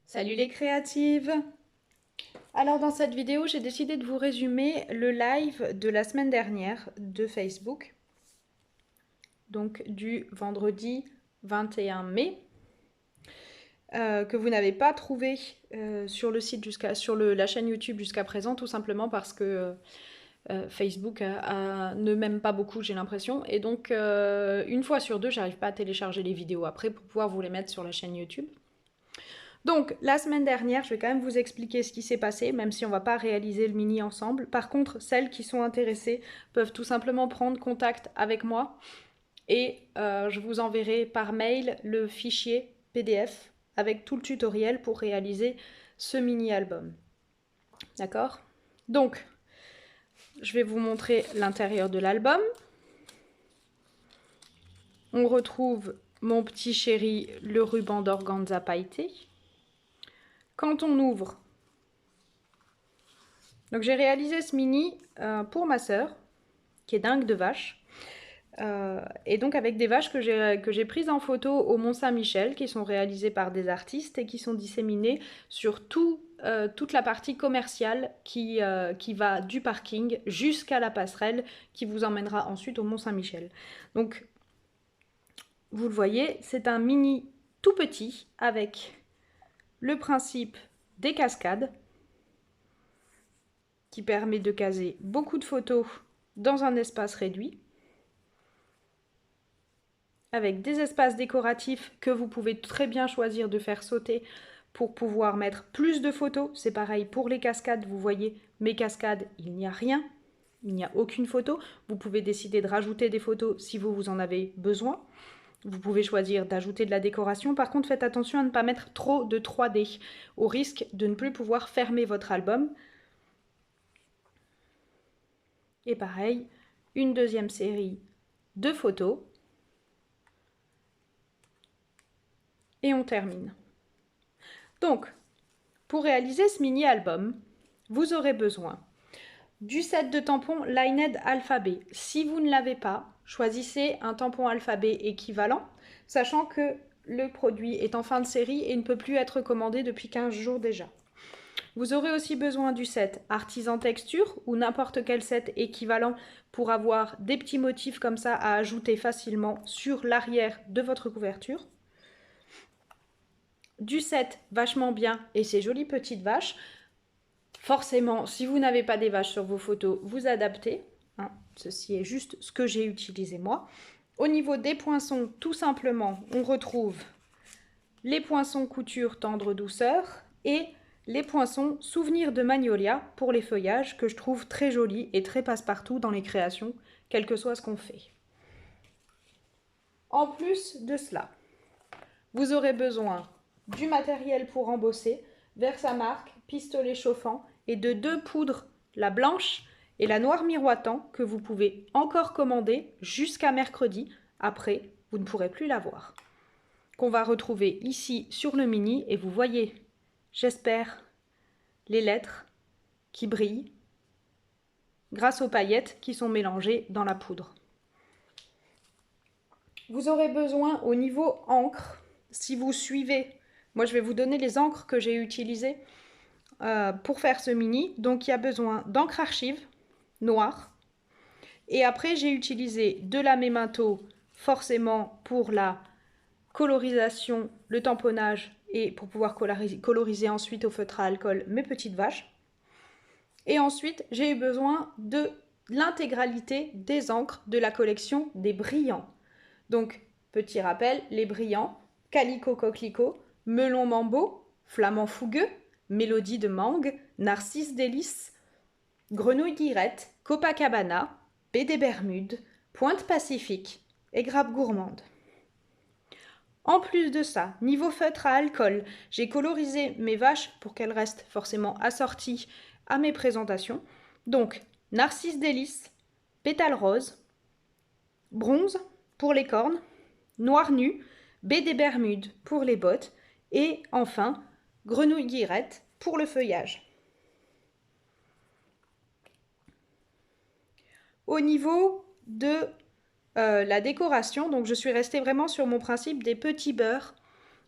Salut les créatives! Alors dans cette vidéo, j'ai décidé de vous résumer le live de la semaine dernière de Facebook, donc du vendredi 21 mai, que vous n'avez pas trouvé sur le site sur la chaîne YouTube jusqu'à présent, tout simplement parce que Facebook ne m'aime pas beaucoup, j'ai l'impression, et donc une fois sur deux, j'arrive pas à télécharger les vidéos après pour pouvoir vous les mettre sur la chaîne YouTube. Donc, la semaine dernière, je vais quand même vous expliquer ce qui s'est passé, même si on ne va pas réaliser le mini ensemble. Par contre, celles qui sont intéressées peuvent tout simplement prendre contact avec moi et je vous enverrai par mail le fichier PDF avec tout le tutoriel pour réaliser ce mini album. D'accord? Donc, je vais vous montrer l'intérieur de l'album. On retrouve mon petit chéri, le ruban d'organza pailleté. Quand on ouvre, donc j'ai réalisé ce mini pour ma sœur, qui est dingue de vaches. Et donc avec des vaches que j'ai prises en photo au Mont-Saint-Michel, qui sont réalisées par des artistes et qui sont disséminées sur toute la partie commerciale qui va du parking jusqu'à la passerelle qui vous emmènera ensuite au Mont-Saint-Michel. Donc vous le voyez, c'est un mini tout petit avec le principe des cascades qui permet de caser beaucoup de photos dans un espace réduit, avec des espaces décoratifs que vous pouvez très bien choisir de faire sauter pour pouvoir mettre plus de photos. C'est pareil pour les cascades, vous voyez, mes cascades, il n'y a rien, il n'y a aucune photo. Vous pouvez décider de rajouter des photos si vous en avez besoin. Vous pouvez choisir d'ajouter de la décoration. Par contre, faites attention à ne pas mettre trop de 3D, au risque de ne plus pouvoir fermer votre album. Et pareil, une deuxième série de photos. Et on termine. Donc, pour réaliser ce mini-album, vous aurez besoin du set de tampons Lined Alphabet. Si vous ne l'avez pas, choisissez un tampon alphabet équivalent, sachant que le produit est en fin de série et ne peut plus être commandé depuis 15 jours déjà. Vous aurez aussi besoin du set Artisan Texture ou n'importe quel set équivalent pour avoir des petits motifs comme ça à ajouter facilement sur l'arrière de votre couverture. Du set Vachement Bien et ses jolies petites vaches. Forcément, si vous n'avez pas des vaches sur vos photos, vous adaptez. Hein, ceci est juste ce que j'ai utilisé moi. Au niveau des poinçons, tout simplement, on retrouve les poinçons couture tendre douceur et les poinçons souvenir de Magnolia pour les feuillages que je trouve très jolis et très passe-partout dans les créations, quel que soit ce qu'on fait. En plus de cela, vous aurez besoin du matériel pour embosser, Versamark, pistolet chauffant et de 2 poudres, la blanche et la noire miroitant, que vous pouvez encore commander jusqu'à mercredi. Après, vous ne pourrez plus l'avoir. Qu'on va retrouver ici sur le mini et vous voyez, j'espère, les lettres qui brillent grâce aux paillettes qui sont mélangées dans la poudre. Vous aurez besoin au niveau encre, si vous suivez, moi je vais vous donner les encres que j'ai utilisées pour faire ce mini. Donc il y a besoin d'encre archive noire. Et après j'ai utilisé de la Memento forcément pour la colorisation, le tamponnage et pour pouvoir coloriser ensuite au feutre à alcool mes petites vaches. Et ensuite j'ai eu besoin de l'intégralité des encres de la collection des brillants. Donc petit rappel, les brillants, Calico Coquelicot, Melon Mambo, Flamand Fougueux, Mélodie de Mangue, Narcisse Délice, Grenouille Guirette, Copacabana, Baie des Bermudes, Pointe Pacifique et Grappe Gourmande. En plus de ça, niveau feutre à alcool, j'ai colorisé mes vaches pour qu'elles restent forcément assorties à mes présentations. Donc, Narcisse Délice, Pétale Rose, Bronze pour les cornes, Noir Nu, Baie des Bermudes pour les bottes et enfin Grenouille Guirette pour le feuillage. Au niveau de la décoration, donc je suis restée vraiment sur mon principe des petits beurres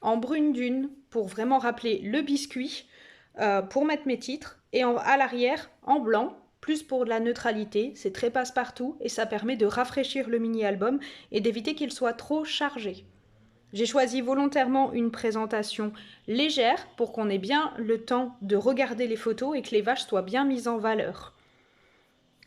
en brune dune pour vraiment rappeler le biscuit, pour mettre mes titres, et à l'arrière en blanc, plus pour de la neutralité, c'est très passe-partout et ça permet de rafraîchir le mini-album et d'éviter qu'il soit trop chargé. J'ai choisi volontairement une présentation légère pour qu'on ait bien le temps de regarder les photos et que les vaches soient bien mises en valeur.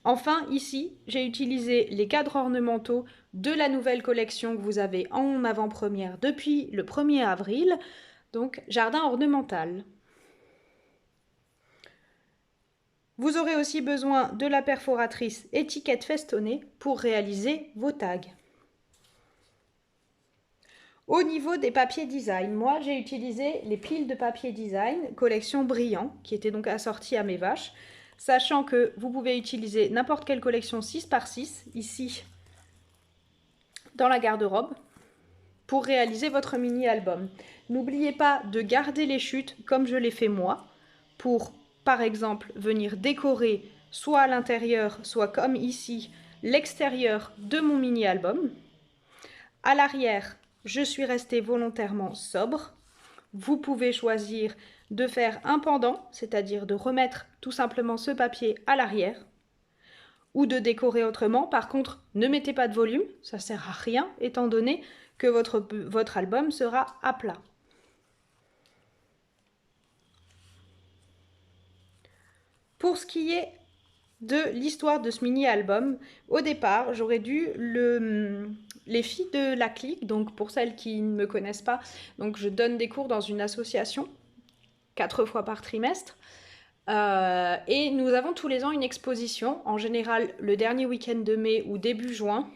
Enfin, ici, j'ai utilisé les cadres ornementaux de la nouvelle collection que vous avez en avant-première depuis le 1er avril, donc jardin ornemental. Vous aurez aussi besoin de la perforatrice étiquette festonnée pour réaliser vos tags. Au niveau des papiers design, moi j'ai utilisé les piles de papier design collection Brillant qui était donc assortie à mes vaches, sachant que vous pouvez utiliser n'importe quelle collection 6x6 ici dans la garde-robe pour réaliser votre mini-album. N'oubliez pas de garder les chutes comme je l'ai fait moi pour par exemple venir décorer soit à l'intérieur, soit comme ici, l'extérieur de mon mini-album. À l'arrière, je suis restée volontairement sobre. Vous pouvez choisir de faire un pendant, c'est-à-dire de remettre tout simplement ce papier à l'arrière, ou de décorer autrement. Par contre, ne mettez pas de volume, ça ne sert à rien, étant donné que votre album sera à plat. Pour ce qui est de l'histoire de ce mini-album, au départ, j'aurais dû les filles de la clique, donc pour celles qui ne me connaissent pas, donc je donne des cours dans une association 4 fois par trimestre. Et nous avons tous les ans une exposition, en général le dernier week-end de mai ou début juin,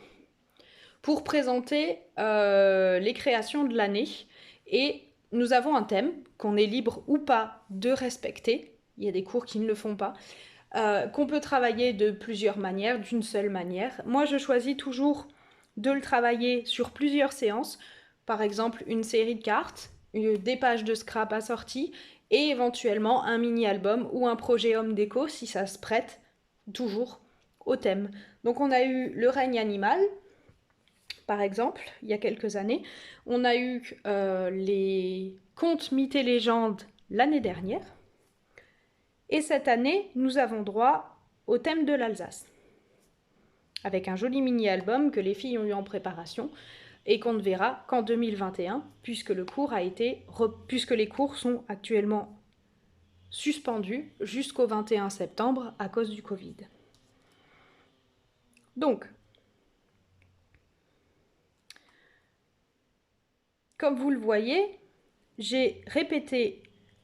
pour présenter les créations de l'année. Et nous avons un thème qu'on est libre ou pas de respecter. Il y a des cours qui ne le font pas. Qu'on peut travailler de plusieurs manières, d'une seule manière. Moi, je choisis toujours de le travailler sur plusieurs séances. Par exemple, une série de cartes, des pages de scrap assorties et éventuellement un mini-album ou un projet homme déco si ça se prête toujours au thème. Donc on a eu le règne animal, par exemple, il y a quelques années. On a eu les contes, mythes et légendes l'année dernière. Et cette année, nous avons droit au thème de l'Alsace, avec un joli mini-album que les filles ont eu en préparation et qu'on ne verra qu'en 2021, puisque les cours sont actuellement suspendus jusqu'au 21 septembre à cause du Covid. Donc, comme vous le voyez, j'ai répété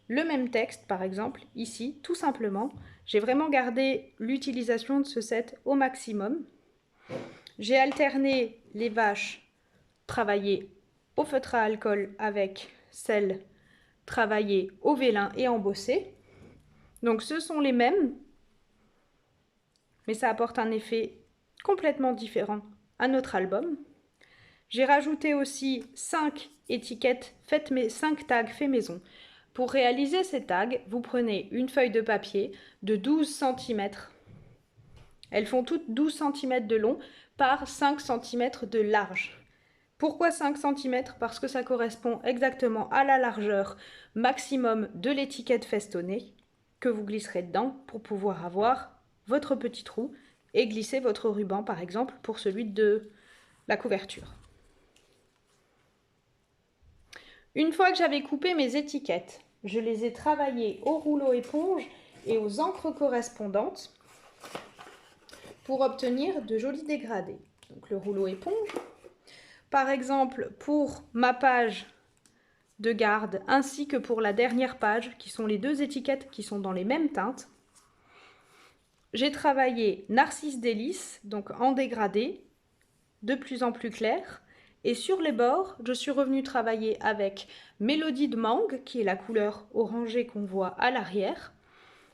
le même texte, par exemple, ici, tout simplement. J'ai vraiment gardé l'utilisation de ce set au maximum. J'ai alterné les vaches travaillées au feutre à alcool avec celles travaillées au vélin et embossées. Donc ce sont les mêmes, mais ça apporte un effet complètement différent à notre album. J'ai rajouté aussi 5 étiquettes faites, 5 tags faits maison. Pour réaliser ces tags, vous prenez une feuille de papier de 12 cm. Elles font toutes 12 cm de long par 5 cm de large. Pourquoi 5 cm? Parce que ça correspond exactement à la largeur maximum de l'étiquette festonnée que vous glisserez dedans pour pouvoir avoir votre petit trou et glisser votre ruban par exemple pour celui de la couverture. Une fois que j'avais coupé mes étiquettes, je les ai travaillées au rouleau éponge et aux encres correspondantes pour obtenir de jolis dégradés. Donc le rouleau éponge. Par exemple, pour ma page de garde ainsi que pour la dernière page, qui sont les deux étiquettes qui sont dans les mêmes teintes, j'ai travaillé Narcisse Délice, donc en dégradé, de plus en plus clair. Et sur les bords, je suis revenue travailler avec Mélodie de Mangue, qui est la couleur orangée qu'on voit à l'arrière,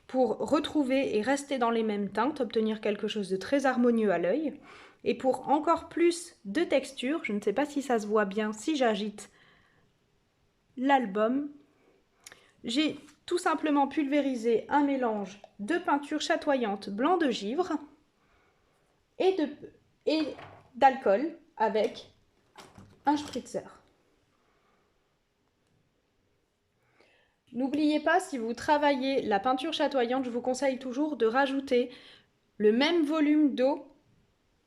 pour retrouver et rester dans les mêmes teintes, obtenir quelque chose de très harmonieux à l'œil. Et pour encore plus de texture, je ne sais pas si ça se voit bien si j'agite l'album, j'ai tout simplement pulvérisé un mélange de peinture chatoyante blanc de givre et d'alcool avec un spritzer. N'oubliez pas, si vous travaillez la peinture chatoyante, je vous conseille toujours de rajouter le même volume d'eau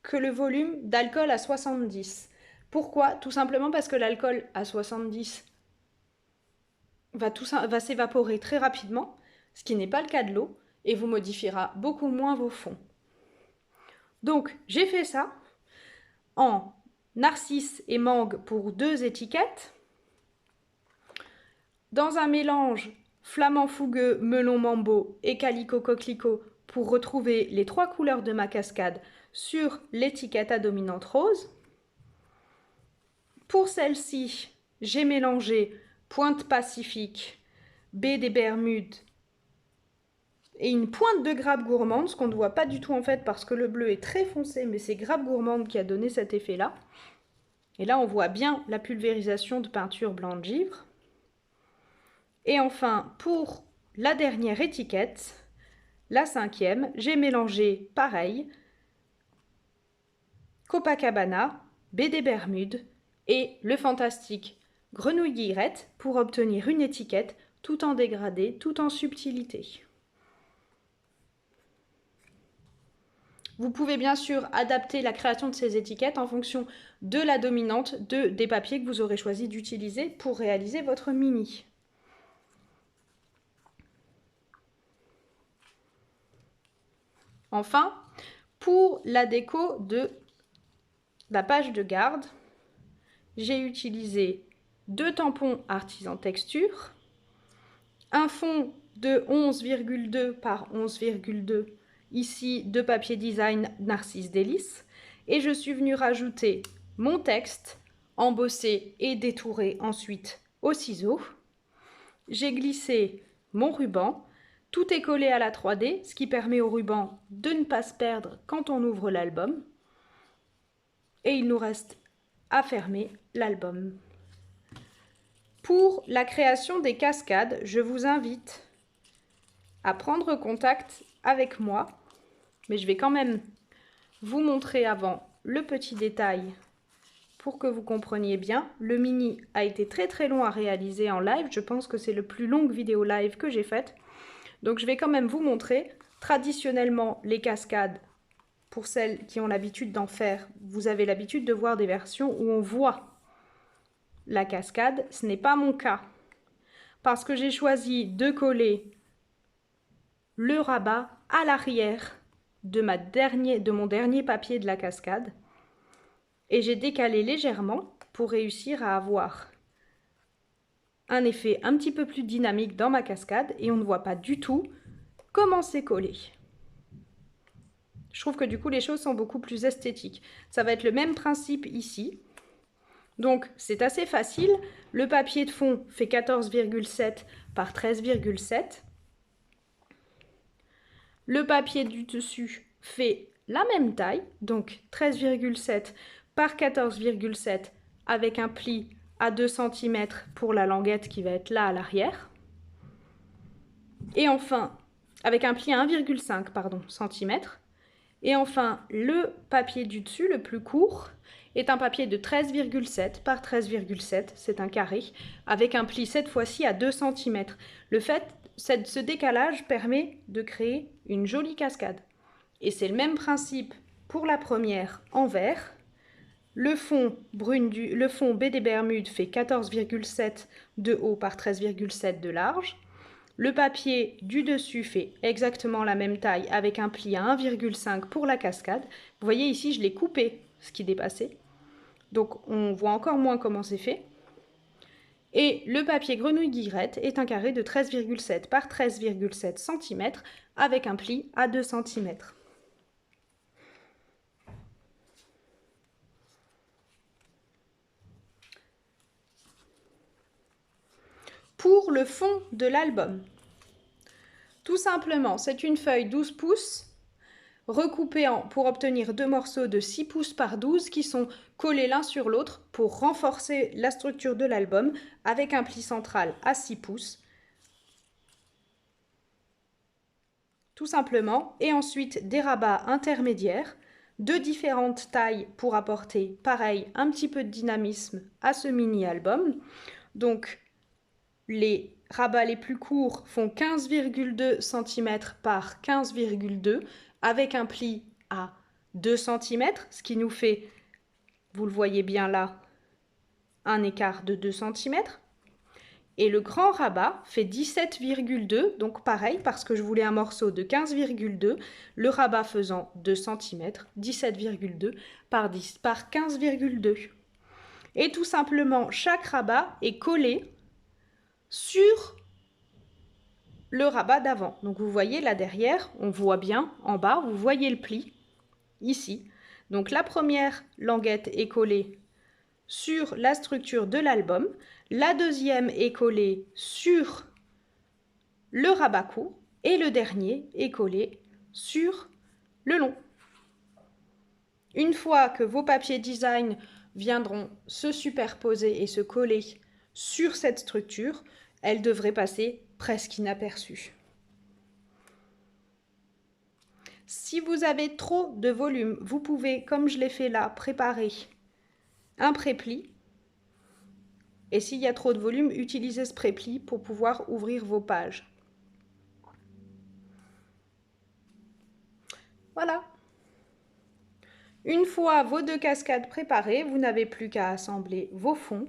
que le volume d'alcool à 70. Pourquoi? Tout simplement parce que l'alcool à 70 va s'évaporer très rapidement, ce qui n'est pas le cas de l'eau, et vous modifiera beaucoup moins vos fonds. Donc, j'ai fait ça en narcisse et mangue pour 2 étiquettes, dans un mélange flamand fougueux, melon mambo et calicot coquelicot pour retrouver les 3 couleurs de ma cascade sur l'étiquette à dominante rose. Pour celle-ci, j'ai mélangé pointe Pacifique, baie des Bermudes et une pointe de grappe gourmande, ce qu'on ne voit pas du tout en fait parce que le bleu est très foncé, mais c'est grappe gourmande qui a donné cet effet-là. Et là, on voit bien la pulvérisation de peinture blanc de givre. Et enfin, pour la dernière étiquette, la 5e, j'ai mélangé pareil, Copacabana, baie des Bermudes et le fantastique grenouille guillerette pour obtenir une étiquette tout en dégradé, tout en subtilité. Vous pouvez bien sûr adapter la création de ces étiquettes en fonction de la dominante des papiers que vous aurez choisi d'utiliser pour réaliser votre mini. Enfin, pour la déco de la page de garde, j'ai utilisé 2 tampons artisan texture, un fond de 11,2 par 11,2, ici de papier design Narcisse Délice, et je suis venue rajouter mon texte, embossé et détouré ensuite au ciseau. J'ai glissé mon ruban. Tout est collé à la 3D, ce qui permet au ruban de ne pas se perdre quand on ouvre l'album. Et il nous reste à fermer l'album. Pour la création des cascades, je vous invite à prendre contact avec moi. Mais je vais quand même vous montrer avant le petit détail pour que vous compreniez bien. Le mini a été très long à réaliser en live. Je pense que c'est le plus longue vidéo live que j'ai faite. Donc je vais quand même vous montrer. Traditionnellement, les cascades, pour celles qui ont l'habitude d'en faire, vous avez l'habitude de voir des versions où on voit la cascade. Ce n'est pas mon cas. Parce que j'ai choisi de coller le rabat à l'arrière de mon dernier papier de la cascade. Et j'ai décalé légèrement pour réussir à avoir un effet un petit peu plus dynamique dans ma cascade et on ne voit pas du tout comment c'est collé. Je trouve que du coup les choses sont beaucoup plus esthétiques. Ça va être le même principe ici. Donc c'est assez facile. Le papier de fond fait 14,7 par 13,7. Le papier du dessus fait la même taille, donc 13,7 par 14,7 avec un pli à 2 cm pour la languette qui va être là à l'arrière. Et enfin, avec un pli à 1,5 cm. Et enfin, le papier du dessus, le plus court, est un papier de 13,7 par 13,7, c'est un carré, avec un pli cette fois-ci à 2 cm. Ce décalage permet de créer une jolie cascade. Et c'est le même principe pour la première en vert. Le fond baie des Bermudes fait 14,7 de haut par 13,7 de large. Le papier du dessus fait exactement la même taille avec un pli à 1,5 pour la cascade. Vous voyez ici, je l'ai coupé, ce qui dépassait. Donc on voit encore moins comment c'est fait. Et le papier grenouille guillerette est un carré de 13,7 par 13,7 cm avec un pli à 2 cm. Pour le fond de l'album, tout simplement, c'est une feuille 12 pouces recoupée pour obtenir 2 morceaux de 6 pouces par 12 qui sont collés l'un sur l'autre pour renforcer la structure de l'album avec un pli central à 6 pouces. Tout simplement. Et ensuite des rabats intermédiaires de différentes tailles pour apporter, pareil, un petit peu de dynamisme à ce mini-album. Donc, les rabats les plus courts font 15,2 cm par 15,2 avec un pli à 2 cm, ce qui nous fait, vous le voyez bien là, un écart de 2 cm. Et le grand rabat fait 17,2, donc pareil, parce que je voulais un morceau de 15,2, le rabat faisant 2 cm, 17,2 par 10 par 15,2. Et tout simplement, chaque rabat est collé sur le rabat d'avant. Donc vous voyez là derrière, on voit bien en bas, vous voyez le pli, ici. Donc la première languette est collée sur la structure de l'album, la deuxième est collée sur le rabat court et le dernier est collé sur le long. Une fois que vos papiers design viendront se superposer et se coller sur cette structure, elle devrait passer presque inaperçue. Si vous avez trop de volume, vous pouvez, comme je l'ai fait là, préparer un prépli. Et s'il y a trop de volume, utilisez ce prépli pour pouvoir ouvrir vos pages. Voilà. Une fois vos 2 cascades préparées, vous n'avez plus qu'à assembler vos fonds,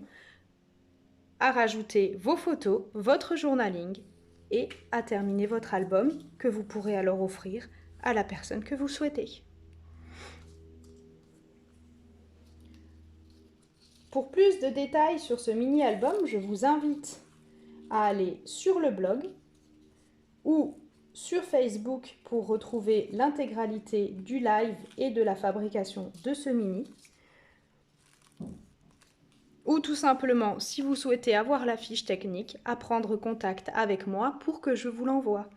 à rajouter vos photos, votre journaling et à terminer votre album que vous pourrez alors offrir à la personne que vous souhaitez. Pour plus de détails sur ce mini-album, je vous invite à aller sur le blog ou sur Facebook pour retrouver l'intégralité du live et de la fabrication de ce mini. Ou tout simplement, si vous souhaitez avoir la fiche technique, à prendre contact avec moi pour que je vous l'envoie.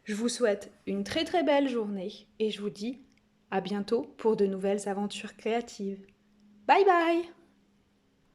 Je vous souhaite une très très belle journée et je vous dis à bientôt pour de nouvelles aventures créatives. Bye bye!